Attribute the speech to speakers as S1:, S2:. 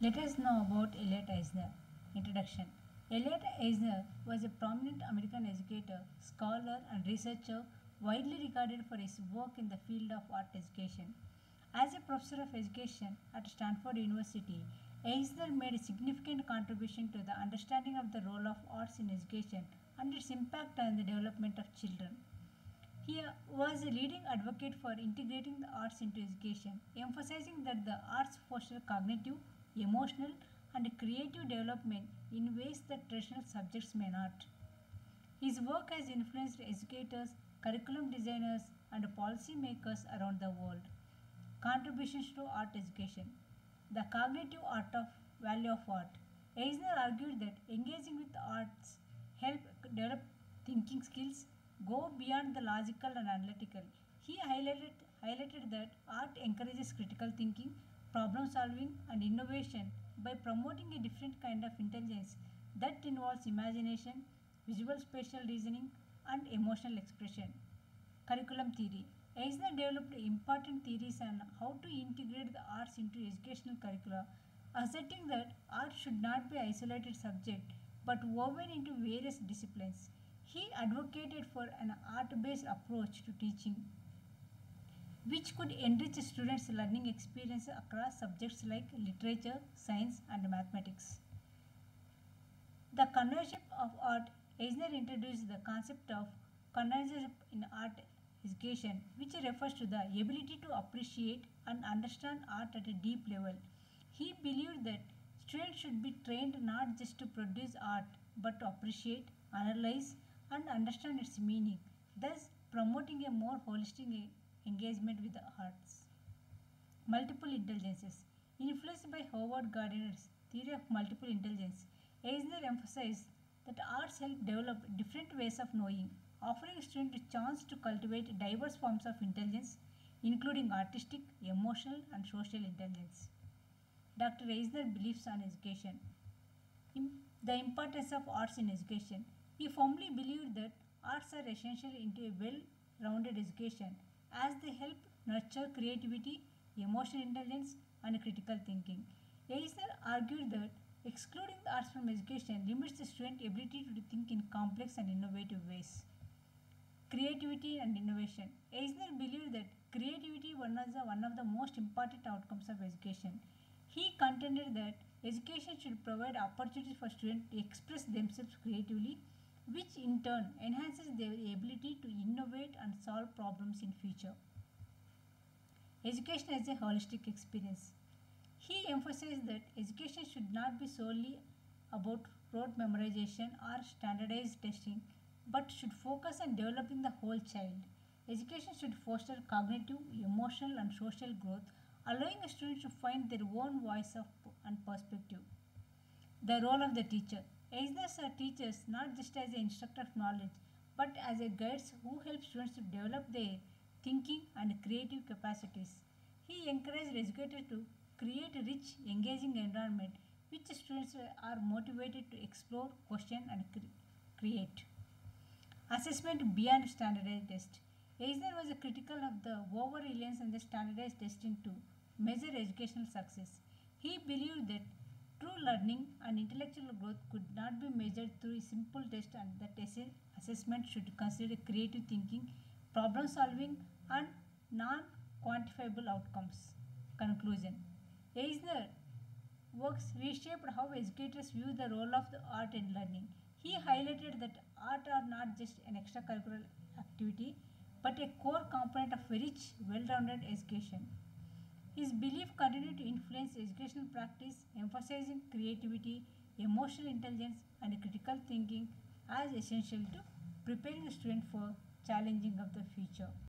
S1: Let us know about Elliot Eisner. Introduction. Elliot Eisner was a prominent American educator, scholar, and researcher widely regarded for his work in the field of art education. As a professor of education at Stanford University, Eisner made a significant contribution to the understanding of the role of arts in education and its impact on the development of children. He was a leading advocate for integrating the arts into education, emphasizing that the arts foster cognitive, emotional, and creative development in ways that traditional subjects may not. His work has influenced educators, curriculum designers, and policymakers around the world. Contributions to art education. The cognitive art of value of art. Eisner argued that engaging with the arts help develop thinking skills, go beyond the logical and analytical. He highlighted that art encourages critical thinking, problem solving, and innovation by promoting a different kind of intelligence that involves imagination, visual spatial reasoning, and emotional expression. Curriculum theory. Eisner developed important theories on how to integrate the arts into educational curricula, asserting that art should not be an isolated subject but woven into various disciplines. He advocated for an art based approach to teaching, which could enrich students' learning experience across subjects like literature, science, and mathematics. The connoisseurship of art. Eisner introduced the concept of connoisseurship in art education, which refers to the ability to appreciate and understand art at a deep level. He believed that students should be trained not just to produce art but to appreciate, analyze, and understand its meaning, thus promoting a more holistic engagement with the arts. Multiple intelligences. Influenced by Howard Gardner's theory of multiple intelligence, Eisner emphasized that arts help develop different ways of knowing, offering students a chance to cultivate diverse forms of intelligence, including artistic, emotional, and social intelligence. Dr. Eisner beliefs on education. The importance of arts in education. He firmly believed that arts are essential into a well rounded education as they help nurture creativity, emotional intelligence, and critical thinking. Eisner argued that excluding the arts from education limits the student's ability to think in complex and innovative ways. Creativity and innovation. Eisner believed that creativity was one of the most important outcomes of education. He contended that education should provide opportunities for students to express themselves creatively, which in turn enhances their ability to innovate and solve problems in future. Education as a holistic experience. He emphasized that education should not be solely about rote memorization or standardized testing, but should focus on developing the whole child. Education should foster cognitive, emotional, and social growth, allowing students to find their own voice and perspective. The role of the teacher. Eisner saw teachers not just as an instructor of knowledge, but as a guides who help students to develop their thinking and creative capacities. He encouraged educators to create a rich, engaging environment which students are motivated to explore, question, and create. Assessment beyond standardized test. Eisner was critical of the over reliance on the standardized testing to measure educational success. He believed that true learning and intellectual growth could not be measured through a simple test and that assessment should consider creative thinking, problem solving, and non quantifiable outcomes. Conclusion. Eisner works reshaped how educators view the role of the art in learning. He highlighted that art are not just an extracurricular activity but a core component of a rich, well rounded education. His belief continued to influence educational practice, emphasizing creativity, emotional intelligence, and critical thinking as essential to preparing the student for challenging of the future.